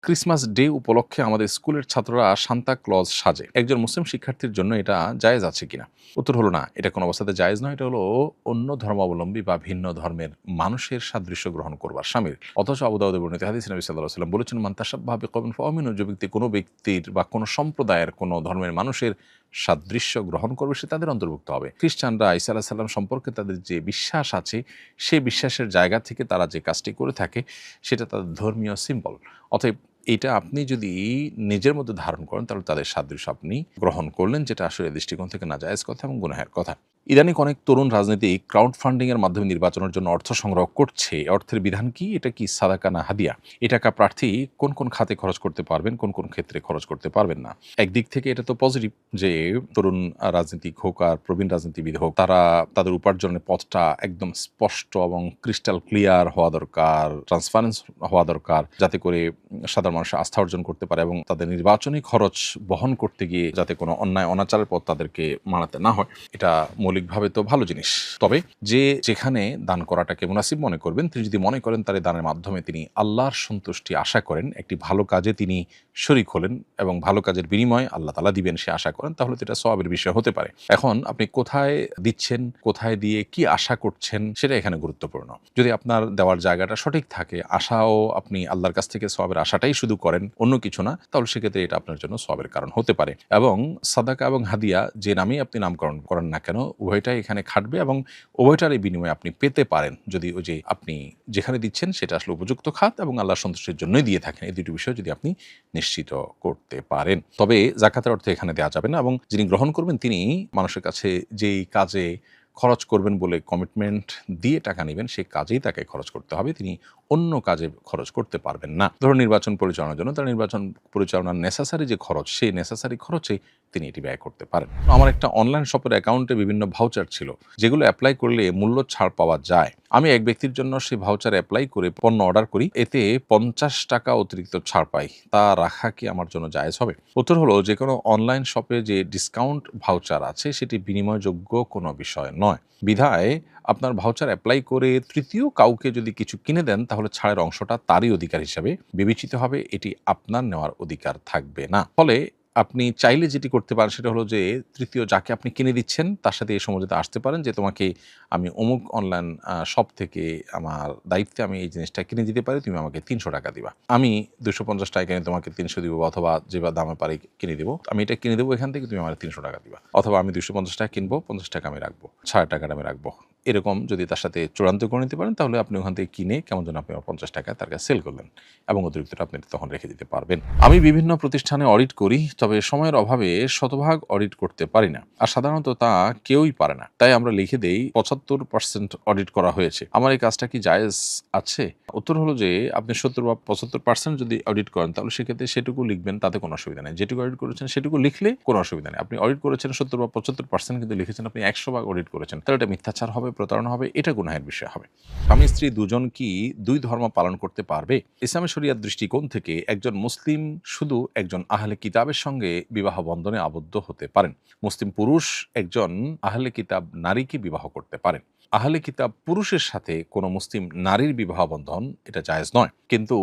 Christmas day উপলক্ষে আমাদের স্কুলের ছাত্ররা সান্তা ক্লজ সাজে। একজন মুসলিম শিক্ষার্থীর জন্য এটা জায়েজ আছে কিনা? উত্তর হলো না, এটা কোনো অবস্থাতে জায়েজ নয়। এটা হলো অন্য ধর্মাবলম্বী বা ভিন্ন ধর্মের মানুষের সাদৃশ্য গ্রহণ করবার শামিল। অথচ আবু দাউদে বর্ণিত হাদিসে নবী সাল্লাল্লাহু আলাইহি ওয়াসাল্লাম বলেছেন, মান তাশাব্বাহা বিকওমিন ফাহুম, যে ব্যক্তি কোনো ব্যক্তির বা কোনো সম্প্রদায়ের কোনো ধর্মের মানুষের সাদৃশ্য গ্রহণ করবে সে তাদের অন্তর্ভুক্ত হবে। খ্রিস্টানরা ঈসা আলাইহিস সালাম সম্পর্কে তাদের যে বিশ্বাস আছে, সেই বিশ্বাসের জায়গা থেকে তারা যে কাজটি করে থাকে সেটা তাদের ধর্মীয় সিম্বল। অতএব এটা আপনি যদি নিজের মধ্যে ধারণ করেন তাহলে তাদের সাদৃশ্য আপনি গ্রহণ করলেন, যেটা আসলে দৃষ্টিকোণ থেকে নাজায়েজ কথা এবং গুনাহের কথা। ইদানিং অনেক তরুণ রাজনীতিক ক্রাউড ফান্ডিং এর মাধ্যমে নির্বাচনের জন্য অর্থ সংগ্রহ করছে। অর্থের বিধান কি? এটা কি সাদাকা না হাদিয়া? এ টাকা প্রার্থী কোন কোন খাতে খরচ করতে পারবেন, কোন কোন ক্ষেত্রে খরচ করতে পারবেন না? একদিক থেকে এটা তো পজিটিভ যে তরুণ রাজনীতিক হোক আর প্রবীণ রাজনীতিবিদ হোক, তারা তাদের উপার্জনের পথটা একদম স্পষ্ট এবং ক্রিস্টাল ক্লিয়ার হওয়া দরকার, ট্রান্সপারেন্স হওয়া দরকার, যাতে করে সাধারণ মানুষ আস্থা অর্জন করতে পারে এবং তাদের নির্বাচনী খরচ বহন করতে গিয়ে যাতে কোনো অন্যায় অনাচারের পথ তাদেরকে মানাতে না হয়। এটা মৌলিকভাবে তো ভালো জিনিস। তবে যে যেখানে দান করাটাকে মুনাসিব মনে করবেন, তিনি যদি মনে করেন তার এই দানের মাধ্যমে তিনি আল্লাহর সন্তুষ্টি আশা করেন, একটি ভালো কাজে তিনি শরিক হলেন এবং ভালো কাজের বিনিময়ে আল্লাহ তাআলা দিবেন সে আশা করেন, তাহলে তো এটা সওয়াবের বিষয় হতে পারে। এখন আপনি কোথায় দিচ্ছেন, কোথায় দিয়ে কি আশা করছেন, সেটা এখানে গুরুত্বপূর্ণ। যদি আপনার দেওয়ার জায়গাটা সঠিক থাকে, আশাও আপনি আল্লাহর কাছ থেকে সওয়াবের আশাটাই শুধু করেন, অন্য কিছু না, তাহলে সেক্ষেত্রে এটা আপনার জন্য সওয়াবের কারণ হতে পারে। এবং সাদাকা এবং হাদিয়া যে নামেই আপনি নামকরণ করেন না কেন, উভয়টাই এখানে খাটবে এবং উভয়টার এই বিনিময়ে আপনি পেতে পারেন, যদি ওই যে আপনি যেখানে দিচ্ছেন সেটা আসলে উপযুক্ত খাত এবং আল্লাহর সন্তুষ্টির জন্যই দিয়ে থাকেন। এই দুটি বিষয় যদি আপনি নিশ্চিত করতে পারেন। তবে যাকাতের অর্থে এখানে দেওয়া যাবে না এবং যিনি গ্রহণ করবেন তিনি মানুষের কাছে যেই কাজে খরচ করবেন বলে কমিটমেন্ট দিয়ে টাকা নেবেন, সেই কাজেই তাকে খরচ করতে হবে। তিনি অন্য কাজে খরচ করতে পারবেন না। ধরুন নির্বাচন পরিচালনার জন্য তার নির্বাচন পরিচালনার নেসেসারি যে খরচ, সেই নেসেসারি খরচে তিনি এটি ব্যয় করতে পারেন। আমার একটা অনলাইন শপের অ্যাকাউন্টে বিভিন্ন ভাউচার ছিল, যেগুলো অ্যাপ্লাই করলে মূল্য ছাড় পাওয়া যায়। আমি এক ব্যক্তির জন্য সেই ভাউচার অ্যাপ্লাই করে পণ্য অর্ডার করি, এতে 50 টাকা অতিরিক্ত ছাড় পাই। তা রাখা কি আমার জন্য জায়েজ হবে? উত্তর হলো, যে কোনো অনলাইন শপে যে ডিসকাউন্ট ভাউচার আছে সেটি বিনিময়যোগ্য কোনো বিষয় নয়। বিধায় আপনার ভাউচার অ্যাপ্লাই করে তৃতীয় কাউকে যদি কিছু কিনে দেন, তাহলে ছাড়ের অংশটা তারই অধিকার হিসাবে বিবেচিত হবে, এটি আপনার নেওয়ার অধিকার থাকবে না। ফলে আপনি চাইলে যেটি করতে পারেন সেটা হলো যে, তৃতীয় যাকে আপনি কিনে দিচ্ছেন তার সাথে এই সমঝোতায় আসতে পারেন যে, তোমাকে আমি অমুক অনলাইন শপ থেকে আমার দায়িত্বে আমি এই জিনিসটা কিনে দিতে পারি, তুমি আমাকে 300 টাকা দিবা। আমি 250 টাকা কিনে তোমাকে 300 দিব, অথবা যে দামে পারি কিনে দিব। আমি এটা কিনে দেবো এখান থেকে, তুমি আমার 300 টাকা দিবা। অথবা আমি 250 টাকা কিনবো, 50 টাকা আমি রাখবো, 60 টাকাটা আমি রাখবো। এরকম যদি তার সাথে চূড়ান্ত করে নিতে পারেন, তাহলে আপনি ওখান থেকে কিনে কেমন যেন আপনি 50 টাকায় তার কাছে সেল করলেন এবং অতিরিক্তটা আপনি তখন রেখে দিতে পারবেন। আমি বিভিন্ন প্রতিষ্ঠানে অডিট করি, তবে সময়ের অভাবে শতভাগ অডিট করতে পারি না, আর সাধারণত তা কেউই পারে না। তাই আমরা লিখে দেই 75% অডিট করা হয়েছে। আমার এই কাজটা কি জায়েজ আছে? উত্তর হলো যে, আপনি 70 বা 75% যদি অডিট করেন, তাহলে সেক্ষেত্রে সেটুকু লিখবেন, তাতে কোনো অসুবিধা নেই। যেটুকু অডিট করেছেন সেটুকু লিখলে কোনো অসুবিধা নেই। আপনি অডিট করেছেন 70 বা 75%, কিন্তু লিখেছেন আপনি 100 ভাগ অডিট করেছেন, তাহলে এটা মিথ্যাচার হবে, প্রতারণা হবে, এটা গুনাহের বিষয় হবে। স্বামী স্ত্রী দুজন কি দুই ধর্ম পালন করতে পারবে? ইসলামী শরিয়াত দৃষ্টিকোণ থেকে একজন মুসলিম শুধু একজন আহলে কিতাবের সঙ্গে বিবাহ বন্ধনে আবদ্ধ হতে পারেন। মুসলিম পুরুষ একজন আহলে কিতাব নারীকে বিবাহ করতে পারেন। আহলে কিতাব পুরুষের সাথে কোনো মুসলিম নারীর বিবাহ বন্ধন এটা জায়েজ নয়। কিন্তু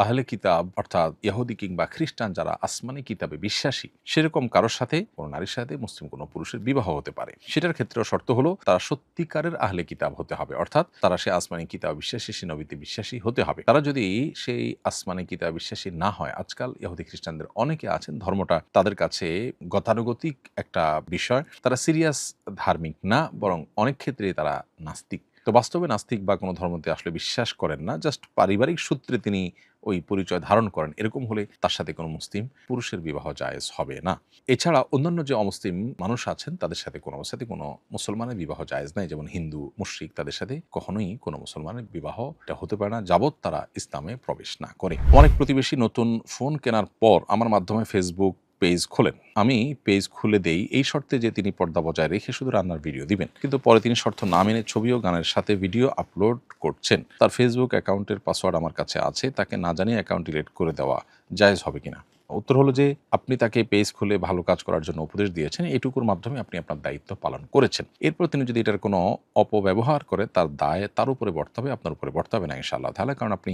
আহলে কিতাব অর্থাৎ ইহুদি কিংবা খ্রিস্টান যারা আসমানি কিতাবে বিশ্বাসী, সেরকম কারোর সাথে কোনো নারীর সাথে মুসলিম কোনো পুরুষের বিবাহ হতে পারে। সেটার ক্ষেত্রেও শর্ত হলো তারা সত্যিকারের আহলে কিতাব হতে হবে, অর্থাৎ তারা সে আসমানি কিতাব বিশ্বাসী, সে নবীতে বিশ্বাসী হতে হবে। তারা যদি সেই আসমানি কিতাব বিশ্বাসী না হয়, আজকাল ইহুদি খ্রিস্টানদের অনেকে আছেন ধর্মটা তাদের কাছে গতানুগতিক একটা বিষয়, তারা সিরিয়াস ধার্মিক না, বরং অনেক ক্ষেত্রে তারা নাস্তিক। তো বাস্তবে নাস্তিক বা কোনো ধর্মতে আসলে বিশ্বাস করেন না, জাস্ট পারিবারিক সূত্রে তিনি ওই পরিচয় ধারণ করেন, এরকম হলে তার সাথে কোনো মুসলিম পুরুষের বিবাহ জায়েজ হবে না। এছাড়া অন্যান্য যে অমুসলিম মানুষ আছেন তাদের সাথে কোনো অবস্থাতে কোনো মুসলমানের বিবাহ জায়েজ নাই, যেমন হিন্দু, মুশরিক, তাদের সাথে কখনোই কোনো মুসলমানের বিবাহ এটা হতে পারে না যাবৎ তারা ইসলামে প্রবেশ না করে। অনেক প্রতিবেশী নতুন ফোন কেনার পর আমার মাধ্যমে ফেসবুক পেজ খোলেন। আমি পেজ খুলে দেই এই শর্তে যে তিনি পর্দা বজায় রেখে শুধু রান্নার ভিডিও দিবেন, কিন্তু পরে তিনি শর্ত না মেনে ছবি ও গানের সাথে ভিডিও আপলোড করছেন। তার ফেসবুক অ্যাকাউন্টের পাসওয়ার্ড আমার কাছে আছে, তাকে না জানিয়ে অ্যাকাউন্ট ডিলিট করে দেওয়া জায়েজ হবে কিনা? উত্তর হলো যে আপনি তাকে পেজ খুলে ভালো কাজ করার জন্য উপদেশ দিয়েছেন, এটুকুর মাধ্যমে আপনি আপনার দায়িত্ব পালন করেছেন। এরপর তিনি যদি এটার কোনো অপব্যবহার করে তার দায় তার উপরে বর্তাবে হবে, আপনার উপরে বর্তাবে হবে না ইনশাআল্লাহ তাআলা। কারণ আপনি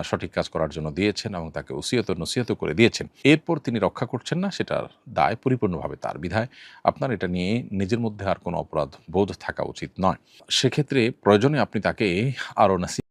সঠিক কাজ করার জন্য দিয়েছেন এবং তাকে ওসিয়ত নসিহত করে দিয়েছেন। এরপর তিনি রক্ষা করছেন না, সেটার দায় পরিপূর্ণভাবে তার। বিধায় আপনার এটা নিয়ে নিজের মধ্যে আর কোনো অপরাধ বোধ থাকা উচিত নয়। সেক্ষেত্রে প্রয়োজনে আপনি তাকে আরও